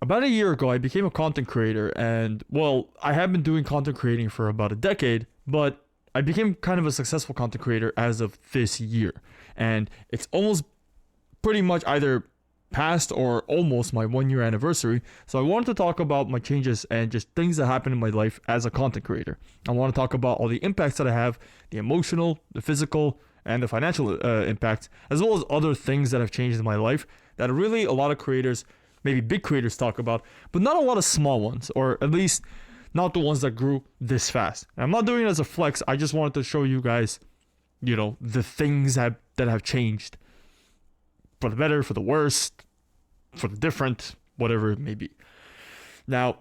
about a year ago, I became a content creator, and well, I have been doing content creating for about a decade, but I became kind of a successful content creator as of this year, and it's almost pretty much either past or almost my 1 year anniversary. So I wanted to talk about my changes and just things that happened in my life as a content creator. I want to talk about all the impacts that I have, the emotional, the physical, and the financial impacts, as well as other things that have changed in my life that really a lot of creators, maybe big creators, talk about, but not a lot of small ones, or at least not the ones that grew this fast. And I'm not doing it as a flex. I just wanted to show you guys, the things that have changed for the better, for the worst, for the different, whatever it may be. Now,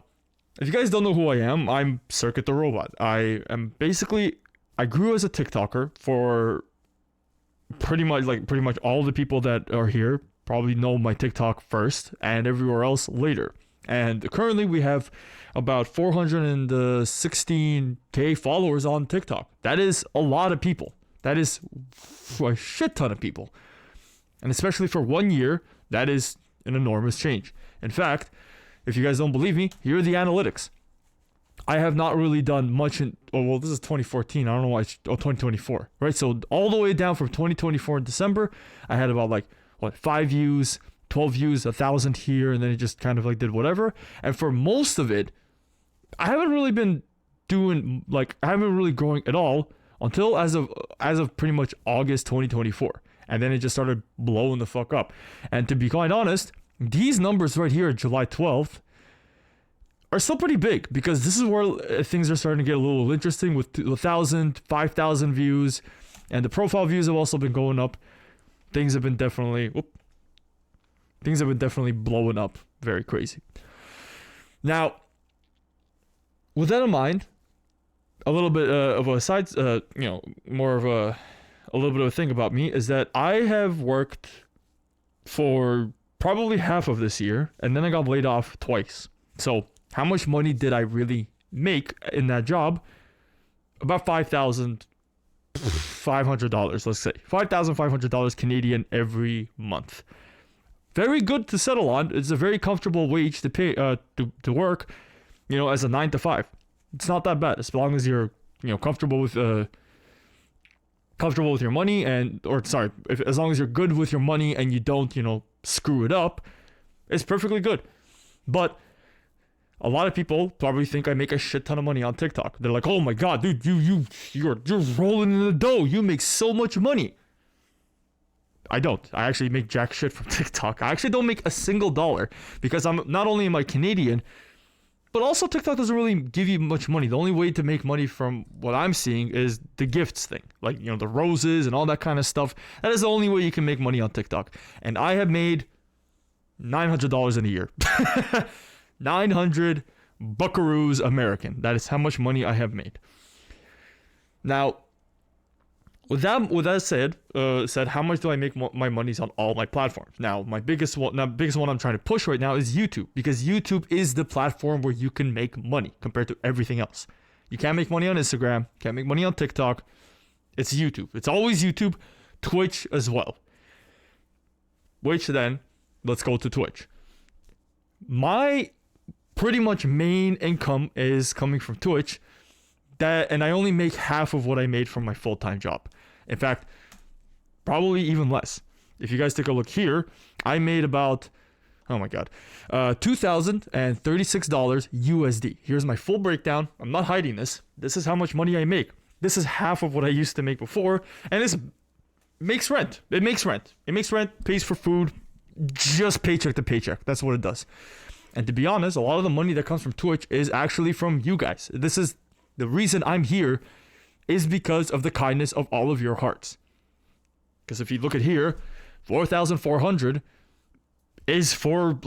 if you guys don't know who I am, I'm Circuit the Robot. I grew as a TikToker for pretty much all the people that are here probably know my TikTok first and everywhere else later. And currently we have about 416k followers on TikTok. That is a lot of people. That is a shit ton of people. And especially for 1 year, that is an enormous change. In fact, if you guys don't believe me, here are the analytics. I have not really done much this is 2014. I don't know why 2024, right? So all the way down from 2024 in December, I had about 5 views, 12 views, 1,000 here, and then it just kind of did whatever. And for most of it, I haven't really been doing I haven't really growing at all until as of pretty much August 2024. And then it just started blowing the fuck up. And to be quite honest, these numbers right here, July 12th, are still pretty big, because this is where things are starting to get a little interesting with 1,000, 5,000 views. And the profile views have also been going up. Things have been definitely blowing up very crazy. Now, with that in mind, a little bit of a side, more of a little bit of a thing about me is that I have worked for probably half of this year, and then I got laid off twice. So how much money did I really make in that job? About $5,500, let's say. $5,500 Canadian every month. Very good to settle on. It's a very comfortable wage to pay to work, as a 9 to 5. It's not that bad, as long as you're comfortable with your money, as long as you're good with your money and you don't screw it up, it's perfectly good. But a lot of people probably think I make a shit ton of money on TikTok. They're like, "Oh my god, dude, you're rolling in the dough. You make so much money." I don't. I actually make jack shit from TikTok. I actually don't make a single dollar, because not only am I Canadian, but also TikTok doesn't really give you much money. The only way to make money from what I'm seeing is the gifts thing, the roses and all that kind of stuff. That is the only way you can make money on TikTok. And I have made $900 in a year. 900 buckaroos American. That is how much money I have made. Now, with that said, how much do I make my monies on all my platforms? Now, the biggest one I'm trying to push right now is YouTube, because YouTube is the platform where you can make money compared to everything else. You can't make money on Instagram, can't make money on TikTok. It's YouTube. It's always YouTube. Twitch as well. Which then, let's go to Twitch. My pretty much main income is coming from Twitch, and I only make half of what I made from my full-time job. In fact, probably even less. If you guys take a look here, I made about, $2,036 USD. Here's my full breakdown. I'm not hiding this. This is how much money I make. This is half of what I used to make before, and this makes rent. It makes rent, pays for food, just paycheck to paycheck. That's what it does. And to be honest, a lot of the money that comes from Twitch is actually from you guys. This is the reason I'm here, is because of the kindness of all of your hearts. Because if you look at here, 4,400 is from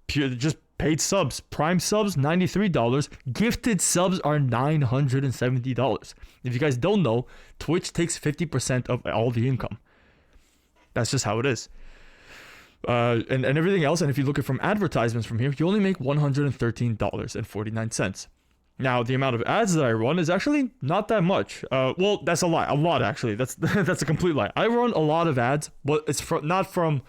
just paid subs. Prime subs, $93. Gifted subs are $970. If you guys don't know, Twitch takes 50% of all the income. That's just how it is. And everything else, and if you look at from advertisements from here, you only make $113.49. Now, the amount of ads that I run is actually not that much. That's a lie. A lot, actually. That's a complete lie. I run a lot of ads, but it's not from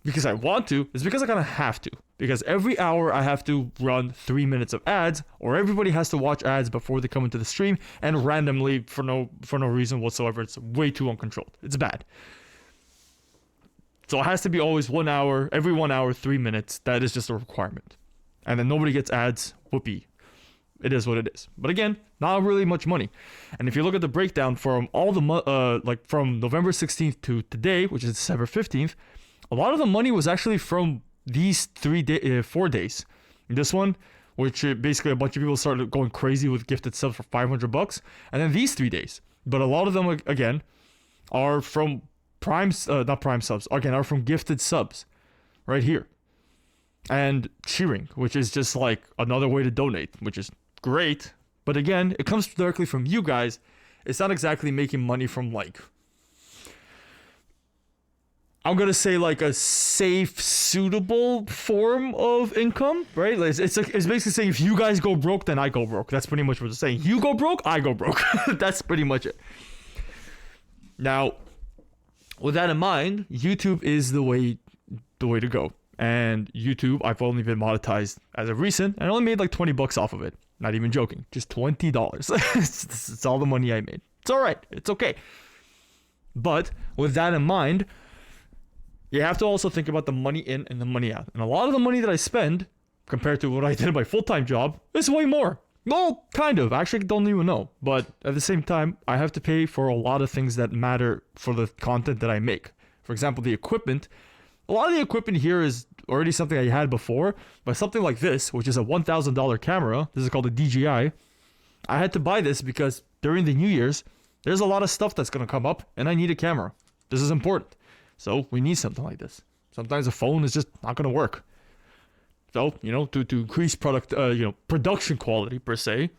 because I want to, it's because I kind of have to. Because every hour I have to run 3 minutes of ads, or everybody has to watch ads before they come into the stream, and randomly for no reason whatsoever. It's way too uncontrolled. It's bad. So it has to be always 1 hour, every 1 hour, 3 minutes. That is just a requirement. And then nobody gets ads. Whoopee. It is what it is. But again, not really much money. And if you look at the breakdown from all the like from November 16th to today, which is December 15th, a lot of the money was actually from these 4 days. This one, which basically a bunch of people started going crazy with gifted subs for $500, and then these 3 days. But a lot of them again are from not prime subs. Again, are from gifted subs, right here, and cheering, which is just like another way to donate, which is great. But again, it comes directly from you guys. It's not exactly making money from like, I'm gonna say like a safe, suitable form of income, right? It's basically saying if you guys go broke, then I go broke. That's pretty much what it's saying. You go broke, I go broke. That's pretty much it. Now, with that in mind, YouTube is the way to go. And YouTube, I've only been monetized as of recent, and I only made like $20 off of it. Not even joking, just $20. It's all the money I made. It's all right. It's okay. But with that in mind, you have to also think about the money in and the money out. And a lot of the money that I spend compared to what I did in my full-time job is way more. Well, kind of. I actually don't even know. But at the same time, I have to pay for a lot of things that matter for the content that I make. For example, the equipment. A lot of the equipment here is already something I had before, but something like this, which is a $1,000 camera, this is called a DJI, I had to buy this because during the New Year's, there's a lot of stuff that's going to come up, and I need a camera. This is important. So we need something like this. Sometimes a phone is just not going to work. So, to increase production quality per se,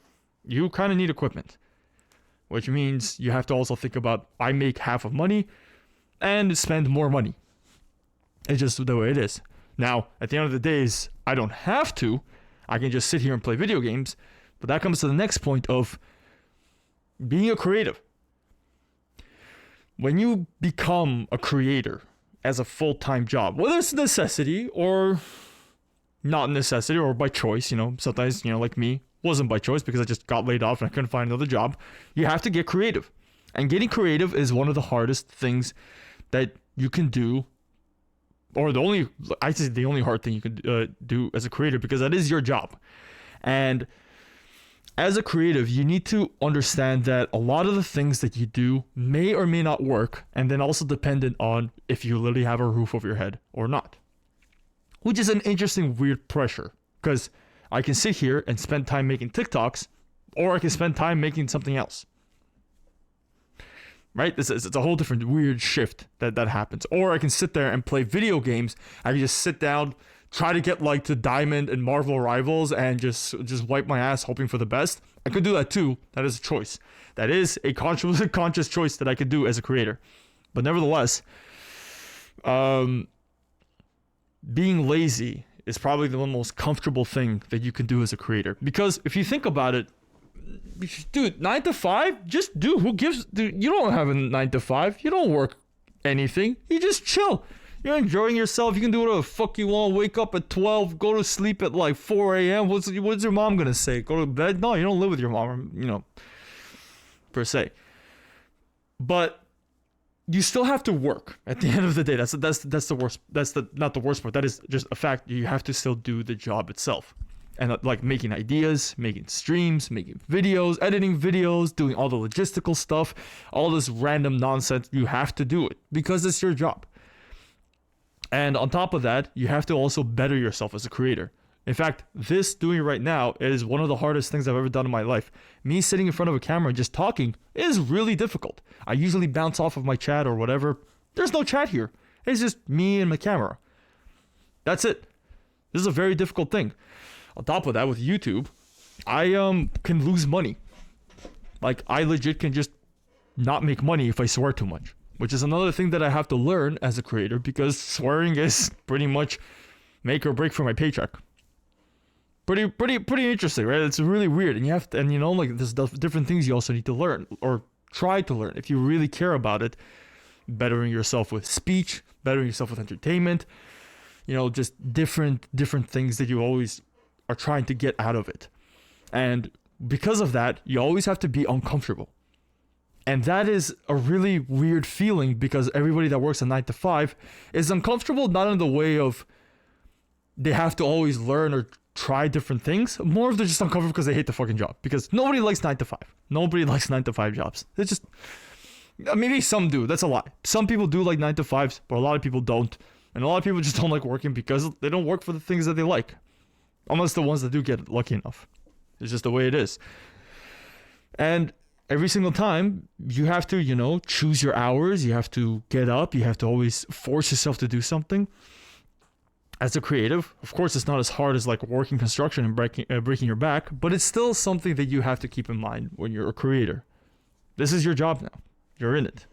you kind of need equipment, which means you have to also think about, I make half of money and spend more money. It's just the way it is. Now, at the end of the days, I don't have to. I can just sit here and play video games. But that comes to the next point of being a creative. When you become a creator as a full-time job, whether it's a necessity or not necessity or by choice, sometimes, like me, wasn't by choice because I just got laid off and I couldn't find another job. You have to get creative. And getting creative is one of the hardest things that you can do, or the only hard thing you can do as a creator, because that is your job. And as a creative, you need to understand that a lot of the things that you do may or may not work, and then also dependent on if you literally have a roof over your head or not. Which is an interesting, weird pressure, because I can sit here and spend time making TikToks, or I can spend time making something else. Right? It's a whole different weird shift that happens. Or I can sit there and play video games. I can just sit down, try to get like to Diamond and Marvel Rivals and just wipe my ass hoping for the best. I could do that too. That is a choice. That is a conscious choice that I could do as a creator. But nevertheless, being lazy is probably the most comfortable thing that you can do as a creator. Because if you think about it, dude, 9 to 5, just do. Who gives? Dude, you don't have a 9 to 5. You don't work anything. You just chill. You're enjoying yourself. You can do whatever the fuck you want. Wake up at 12. Go to sleep at like 4 a.m. What's your mom gonna say? Go to bed? No, you don't live with your mom, per se. But you still have to work at the end of the day. That's the worst. That's not the worst part. That is just a fact. You have to still do the job itself. And like making ideas, making streams, making videos, editing videos, doing all the logistical stuff, all this random nonsense, you have to do it because it's your job. And on top of that, you have to also better yourself as a creator. In fact, this doing right now is one of the hardest things I've ever done in my life. Me sitting in front of a camera and just talking is really difficult. I usually bounce off of my chat or whatever. There's no chat here. It's just me and my camera. That's it. This is a very difficult thing. On top of that, with YouTube, I can lose money. Like, I legit can just not make money if I swear too much. Which is another thing that I have to learn as a creator, because swearing is pretty much make or break for my paycheck. Pretty interesting, right? It's really weird, and you have to, and like there's different things you also need to learn or try to learn if you really care about it. Bettering yourself with speech, bettering yourself with entertainment, just different things that you always are trying to get out of it. And because of that, you always have to be uncomfortable. And that is a really weird feeling, because everybody that works a 9 to 5 is uncomfortable, not in the way of they have to always learn or try different things. More of they're just uncomfortable because they hate the fucking job. Because nobody likes 9 to 5. Nobody likes 9 to 5 jobs. It's just, maybe some do. That's a lie. Some people do like 9 to 5s, but a lot of people don't. And a lot of people just don't like working because they don't work for the things that they like. Unless the ones that do get lucky enough. It's just the way it is. And every single time, you have to, choose your hours. You have to get up. You have to always force yourself to do something. As a creative, of course, it's not as hard as like working construction and breaking your back, but it's still something that you have to keep in mind when you're a creator. This is your job now. You're in it.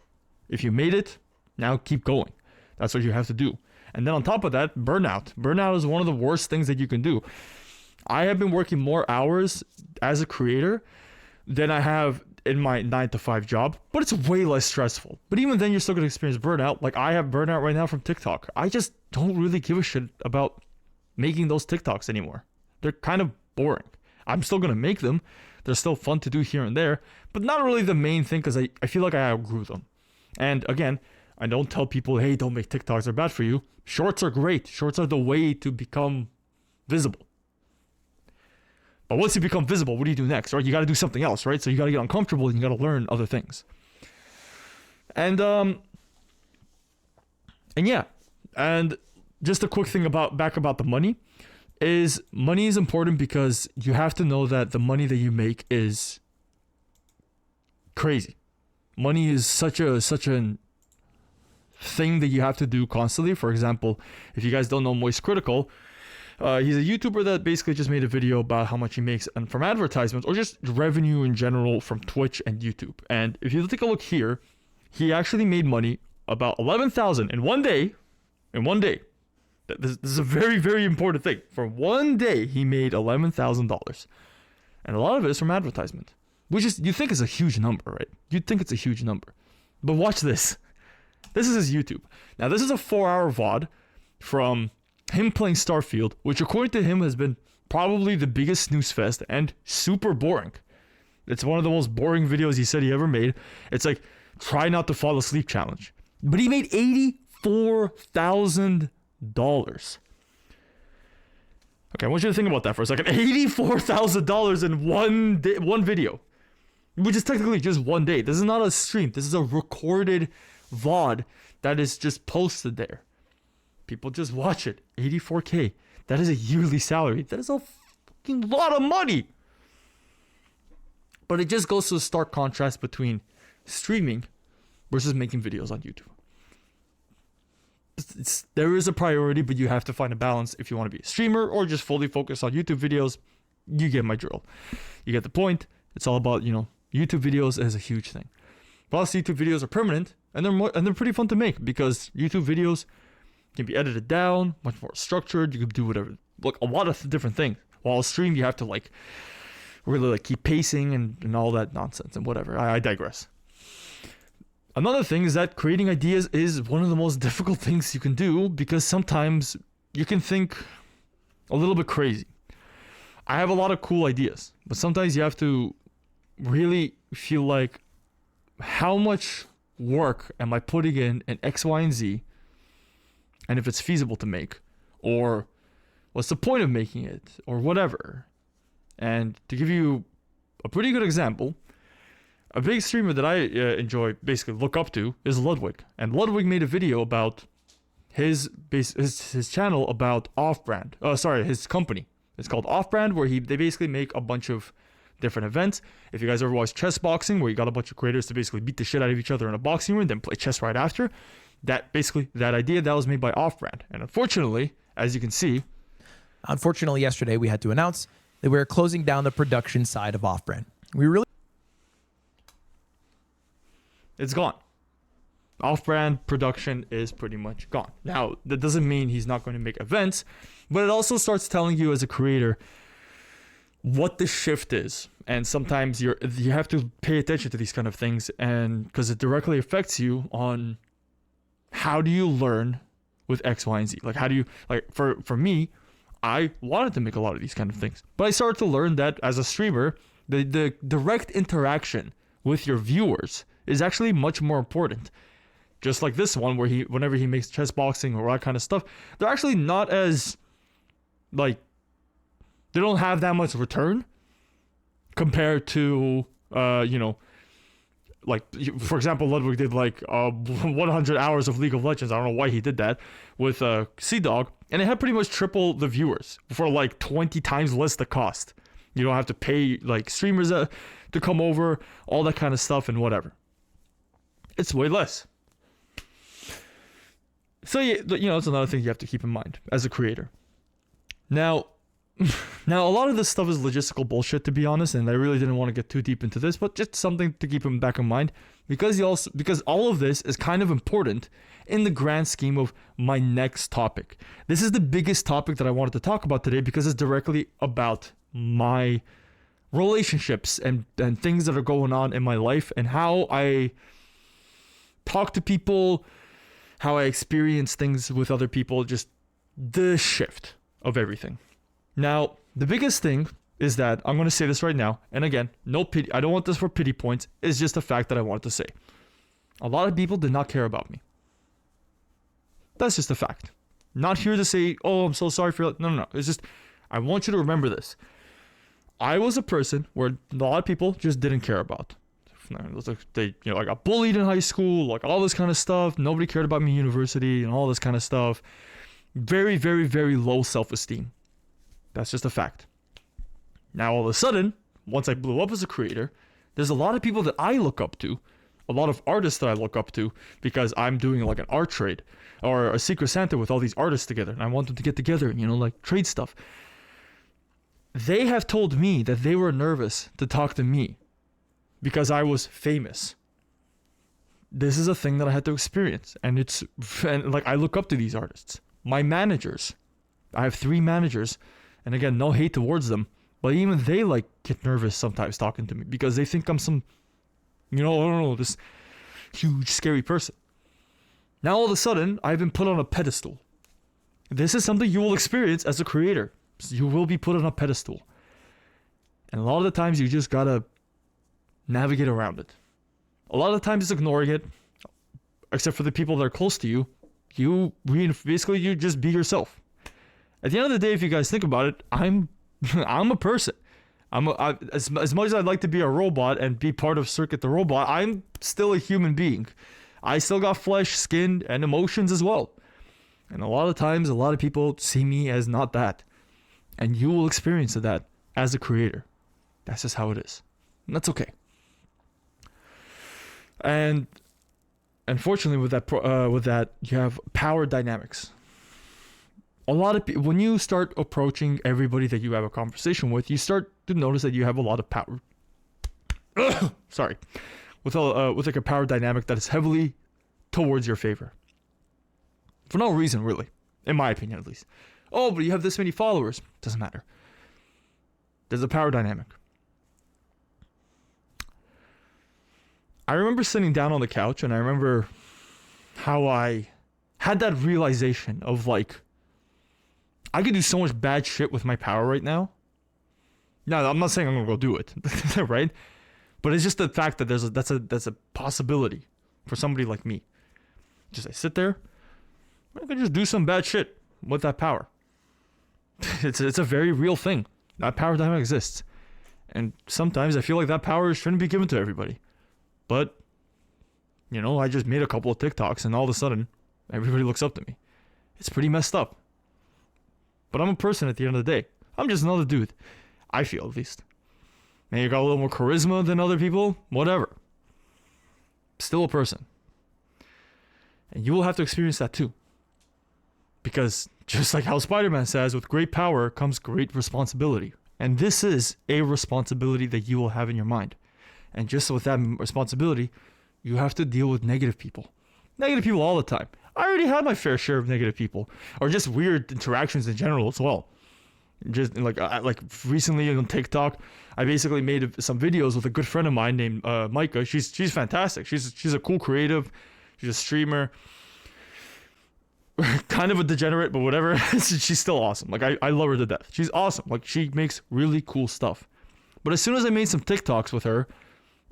If you made it, now keep going. That's what you have to do. And then on top of that, burnout. Burnout is one of the worst things that you can do. I have been working more hours as a creator than I have in my 9 to 5 job, but it's way less stressful. But even then, you're still going to experience burnout. Like, I have burnout right now from TikTok. I just don't really give a shit about making those TikToks anymore. They're kind of boring. I'm still going to make them. They're still fun to do here and there, but not really the main thing, because I feel like I outgrew them. And again, I don't tell people, hey, don't make TikToks, they're bad for you. Shorts are great. Shorts are the way to become visible. But once you become visible, what do you do next, right? You got to do something else, right? So you got to get uncomfortable and you got to learn other things. And yeah, and just a quick thing about the money is important, because you have to know that the money that you make is crazy. Money is such a thing that you have to do constantly. For example, if you guys don't know Moist Critical, he's a YouTuber that basically just made a video about how much he makes and from advertisements, or just revenue in general from Twitch and YouTube. And if you take a look here, he actually made money about $11,000 in one day. In one day. This is a very, very important thing. For one day, he made $11,000. And a lot of it is from advertisement. Which is, you think is a huge number, right? You'd think it's a huge number. But watch this. This is his YouTube. Now, this is a 4-hour VOD from him playing Starfield, which according to him has been probably the biggest snooze fest and super boring. It's one of the most boring videos he said he ever made. It's like, try not to fall asleep challenge. But he made $84,000. Okay, I want you to think about that for a second. $84,000 in one day, one video. Which is technically just one day. This is not a stream. This is a recorded VOD that is just posted there. People just watch it. $84K. That is a yearly salary. That is a fucking lot of money. But it just goes to a stark contrast between streaming versus making videos on YouTube. There is a priority, but you have to find a balance if you want to be a streamer or just fully focus on YouTube videos. You get my drill. You get the point. It's all about, YouTube videos is a huge thing. Plus, YouTube videos are permanent, and they're pretty fun to make, because YouTube videos can be edited down, much more structured. You can do whatever, like a lot of different things. While stream, you have to really keep pacing and all that nonsense and whatever. I digress. Another thing is that creating ideas is one of the most difficult things you can do, because sometimes you can think a little bit crazy. I have a lot of cool ideas, but sometimes you have to really feel like, how much work am I putting in X, Y, and Z? And if it's feasible to make, or what's the point of making it, or whatever. And to give you a pretty good example, a big streamer that I enjoy, basically look up to, is Ludwig. And Ludwig made a video about his channel about Off-Brand. His company. It's called Off-Brand, where they basically make a bunch of different events. If you guys ever watched chess boxing, where you got a bunch of creators to basically beat the shit out of each other in a boxing ring, then play chess right after, that idea that was made by Off-Brand. And unfortunately, as you can see, yesterday we had to announce that we're closing down the production side of Off-Brand. It's gone. Off-Brand production is pretty much gone. Now, that doesn't mean he's not going to make events, but it also starts telling you as a creator what the shift is. And sometimes you have to pay attention to these kind of things, and because it directly affects you on how do you learn with X, Y, and Z? Like, how do you, like, for me, I wanted to make a lot of these kind of things. But I started to learn that as a streamer, the direct interaction with your viewers is actually much more important. Just like this one, where whenever he makes chess boxing or that kind of stuff, they're actually not as, like, they don't have that much return compared to, like, for example, Ludwig did like 100 hours of League of Legends. I don't know why he did that with Sea-Dog, and it had pretty much triple the viewers for like 20 times less the cost. You don't have to pay like streamers to come over, all that kind of stuff and whatever. It's way less. So, it's another thing you have to keep in mind as a creator. Now, a lot of this stuff is logistical bullshit, to be honest, and I really didn't want to get too deep into this, but just something to keep in back in mind, because all of this is kind of important in the grand scheme of my next topic. This is the biggest topic that I wanted to talk about today because it's directly about my relationships and things that are going on in my life and how I talk to people, how I experience things with other people, just the shift of everything. Now, the biggest thing is that I'm going to say this right now, and again, no pity. I don't want this for pity points. It's just a fact that I wanted to say. A lot of people did not care about me. That's just a fact. Not here to say, oh, I'm so sorry for it. No. It's just, I want you to remember this. I was a person where a lot of people just didn't care about. They, I got bullied in high school, like all this kind of stuff. Nobody cared about me in university and all this kind of stuff. Very, very, very low self-esteem. That's just a fact. Now, all of a sudden, once I blew up as a creator, there's a lot of people that I look up to, a lot of artists that I look up to, because I'm doing like an art trade or a Secret Santa with all these artists together, and I want them to get together and, like trade stuff. They have told me that they were nervous to talk to me because I was famous. This is a thing that I had to experience, and I look up to these artists. My managers, I have 3 managers. And again, no hate towards them, but even they get nervous sometimes talking to me because they think I'm some, I don't know, this huge scary person. Now all of a sudden, I've been put on a pedestal. This is something you will experience as a creator. You will be put on a pedestal. And a lot of the times you just gotta navigate around it. A lot of the times it's ignoring it, except for the people that are close to you. You just be yourself. At the end of the day, if you guys think about it, I'm a person. As much as I'd like to be a robot and be part of Circuit the Robot, I'm still a human being. I still got flesh, skin, and emotions as well. And a lot of times, a lot of people see me as not that. And you will experience that as a creator. That's just how it is. And that's okay. And unfortunately, with that, you have power dynamics. A lot of people, when you start approaching everybody that you have a conversation with, you start to notice that you have a lot of power. Sorry, with like a power dynamic that is heavily towards your favor, for no reason really, in my opinion at least. Oh, but you have this many followers. Doesn't matter. There's a power dynamic. I remember sitting down on the couch, and I remember how I had that realization of I could do so much bad shit with my power right now. Now, I'm not saying I'm gonna go do it, right? But it's just the fact that that's a possibility for somebody like me. Just I sit there, I can just do some bad shit with that power. It's a very real thing. That power dynamic exists, and sometimes I feel like that power shouldn't be given to everybody. But I just made a couple of TikToks, and all of a sudden, everybody looks up to me. It's pretty messed up. But I'm a person at the end of the day. I'm just another dude. I feel, at least. Maybe you got a little more charisma than other people. Whatever. Still a person. And you will have to experience that too. Because just like how Spider-Man says, with great power comes great responsibility. And this is a responsibility that you will have in your mind. And just with that responsibility, you have to deal with negative people. Negative people all the time. I already had my fair share of negative people, or just weird interactions in general as well. Just like recently on TikTok, I basically made some videos with a good friend of mine named Micah. She's fantastic. She's a cool creative. She's a streamer. kind of a degenerate, but whatever. She's still awesome. Like, I love her to death. She's awesome. Like, she makes really cool stuff. But as soon as I made some TikToks with her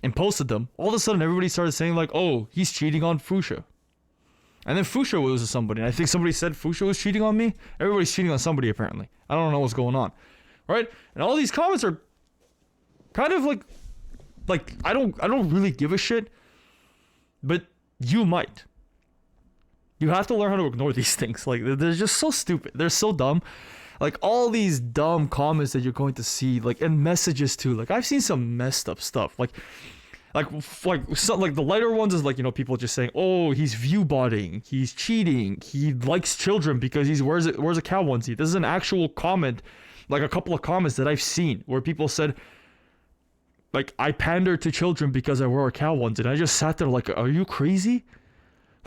and posted them, all of a sudden everybody started saying like, oh, he's cheating on Fuchsia. And then Fuchsia was somebody. And I think somebody said Fuchsia was cheating on me. Everybody's cheating on somebody apparently. I don't know what's going on. Right? And all these comments are kind of like I don't really give a shit. But you might. You have to learn how to ignore these things. Like, they're just so stupid. They're so dumb. Like, all these dumb comments that you're going to see, like, and messages too. Like, I've seen some messed up stuff. Like the lighter ones is like, you know, people just saying, oh, he's view botting, he's cheating, he likes children because he wears a cow onesie. This is an actual comment, like a couple of comments that I've seen where people said, like, I pander to children because I wear a cow onesie. And I just sat there like, are you crazy?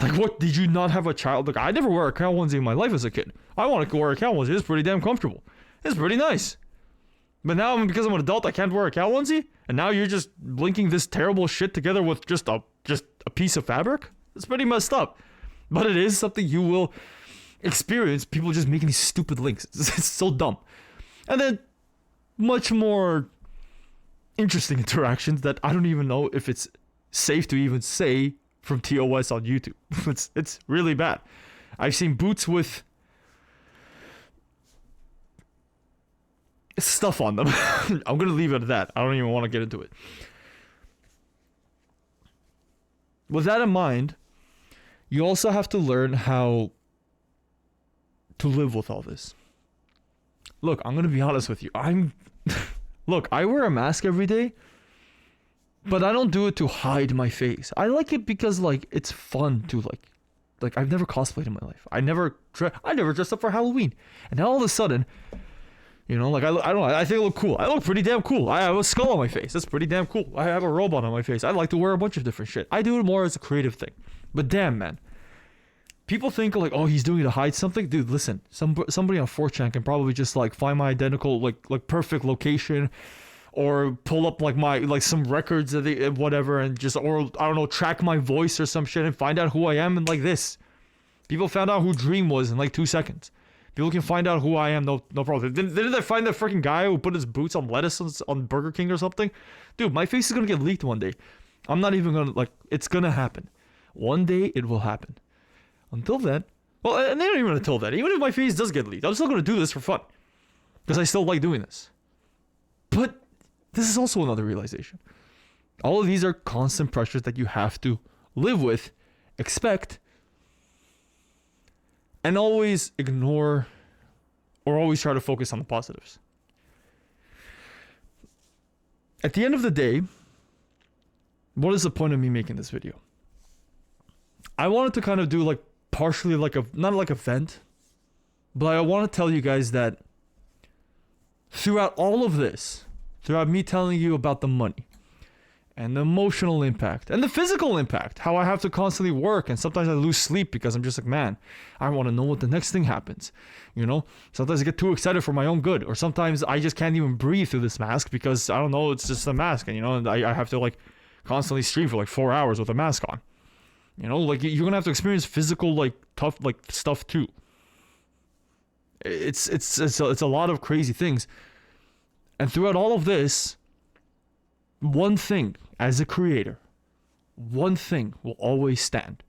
Like, what, did you not have a child? Like, I never wear a cow onesie in my life as a kid. I want to wear a cow onesie. It's pretty damn comfortable. It's pretty nice. But now, because I'm an adult, I can't wear a cow onesie? And now you're just linking this terrible shit together with just a piece of fabric? It's pretty messed up. But it is something you will experience. People just making these stupid links. It's so dumb. And then, much more interesting interactions that I don't even know if it's safe to even say from TOS on YouTube. It's really bad. I've seen boots with stuff on them. I'm gonna leave it at that. I don't even want to get into it. With that in mind, you also have to learn how to live with all this. Look, I'm gonna be honest with you. Look, I wear a mask every day, but I don't do it to hide my face. I like it because, like, it's fun to, like I've never cosplayed in my life. I never dressed up for Halloween. And now all of a sudden, you know, like, I don't know, I think I look cool. I look pretty damn cool. I have a skull on my face. That's pretty damn cool. I have a robot on my face. I like to wear a bunch of different shit. I do it more as a creative thing. But damn, man. People think, like, oh, he's doing it to hide something. Dude, listen. Somebody on 4chan can probably just, like, find my identical, like perfect location, or pull up like some records of the whatever, and just, or I don't know, track my voice or some shit and find out who I am. And like this, people found out who Dream was in like 2 seconds. People can find out who I am, no problem. Didn't they find that freaking guy who put his boots on lettuce on Burger King or something? Dude, my face is gonna get leaked one day. I'm not even gonna, like, it's gonna happen. One day it will happen. Until then, well, and not even until then. Even if my face does get leaked, I'm still gonna do this for fun, because I still like doing this. But this is also another realization. All of these are constant pressures that you have to live with, expect, and always ignore, or always try to focus on the positives. At the end of the day, what is the point of me making this video? I wanted to kind of do, like, partially like not like a vent, but I want to tell you guys that throughout all of this, throughout me telling you about the money and the emotional impact and the physical impact, how I have to constantly work, and sometimes I lose sleep because I'm just like, man, I want to know what the next thing happens. You know, sometimes I get too excited for my own good, or sometimes I just can't even breathe through this mask because, I don't know, it's just a mask, and, you know, I have to, like, constantly stream for like 4 hours with a mask on. You know, like, you're gonna have to experience physical, like, tough, like, stuff too. It's a lot of crazy things. And throughout all of this, one thing, as a creator, one thing will always stand.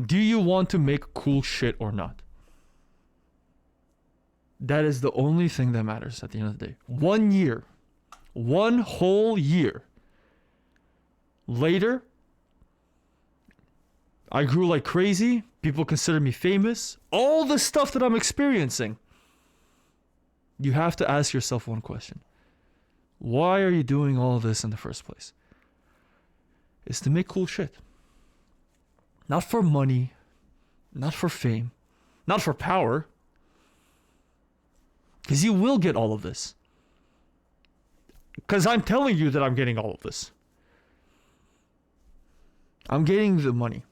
Do you want to make cool shit or not? That is the only thing that matters at the end of the day. 1 year. 1 whole year. Later, I grew like crazy. People consider me famous. All the stuff that I'm experiencing. You have to ask yourself one question. Why are you doing all this in the first place? It's to make cool shit. Not for money. Not for fame. Not for power. Because you will get all of this. Because I'm telling you that I'm getting all of this. I'm getting the money.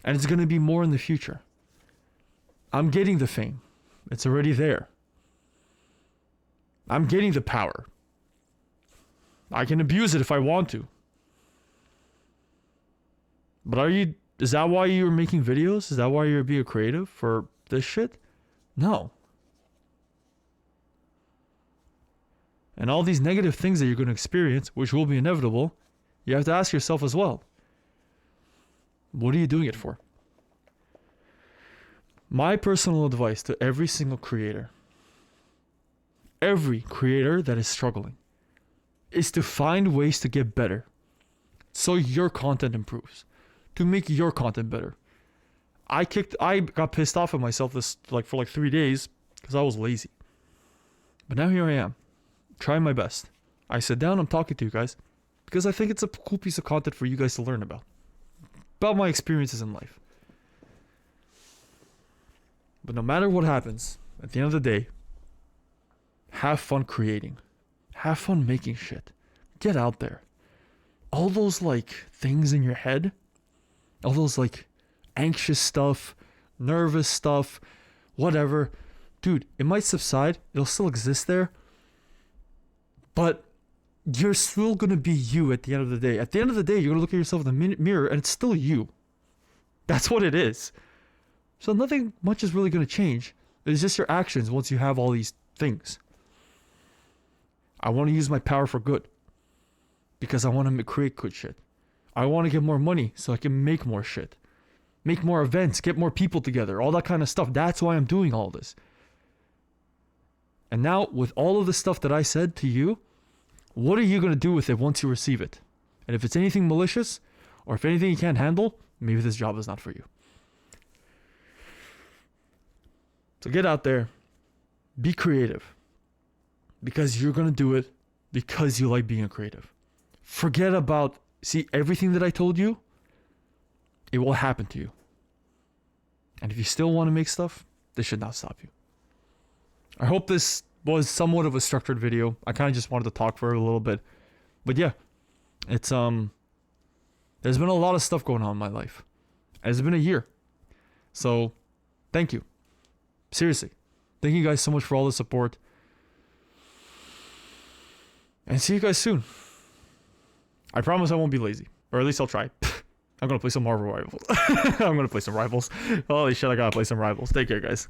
And it's going to be more in the future. I'm getting the fame. It's already there. I'm getting the power. I can abuse it if I want to. But are you Is that why you're making videos? Is that why you're being creative for this shit? No. And all these negative things that you're going to experience, which will be inevitable, you have to ask yourself as well, what are you doing it for? My personal advice to every single creator that is struggling, is to find ways to get better so your content improves, to make your content better. I got pissed off at myself for 3 days because I was lazy. But now here I am, trying my best. I sit down, I'm talking to you guys because I think it's a cool piece of content for you guys to learn about my experiences in life. But no matter what happens, at the end of the day, have fun creating. Have fun making shit. Get out there. All those things in your head, all those anxious stuff, nervous stuff, whatever. Dude, it might subside. It'll still exist there. But you're still going to be you at the end of the day. At the end of the day, you're going to look at yourself in the mirror and it's still you. That's what it is. So nothing much is really going to change. It's just your actions once you have all these things. I want to use my power for good because I want to create good shit. I want to get more money so I can make more shit. Make more events, get more people together, all that kind of stuff. That's why I'm doing all this. And now, with all of the stuff that I said to you, what are you going to do with it once you receive it? And if it's anything malicious, or if anything you can't handle, maybe this job is not for you. So get out there, be creative, because you're going to do it because you like being a creative. Forget about, everything that I told you, it will happen to you. And if you still want to make stuff, this should not stop you. I hope this was somewhat of a structured video. I kind of just wanted to talk for a little bit. But yeah, it's there's been a lot of stuff going on in my life. And it's been a year. So, thank you. Seriously. Thank you guys so much for all the support. And see you guys soon. I promise I won't be lazy. Or at least I'll try. I'm going to play some Marvel Rivals. I'm going to play some Rivals. Holy shit, I got to play some Rivals. Take care, guys.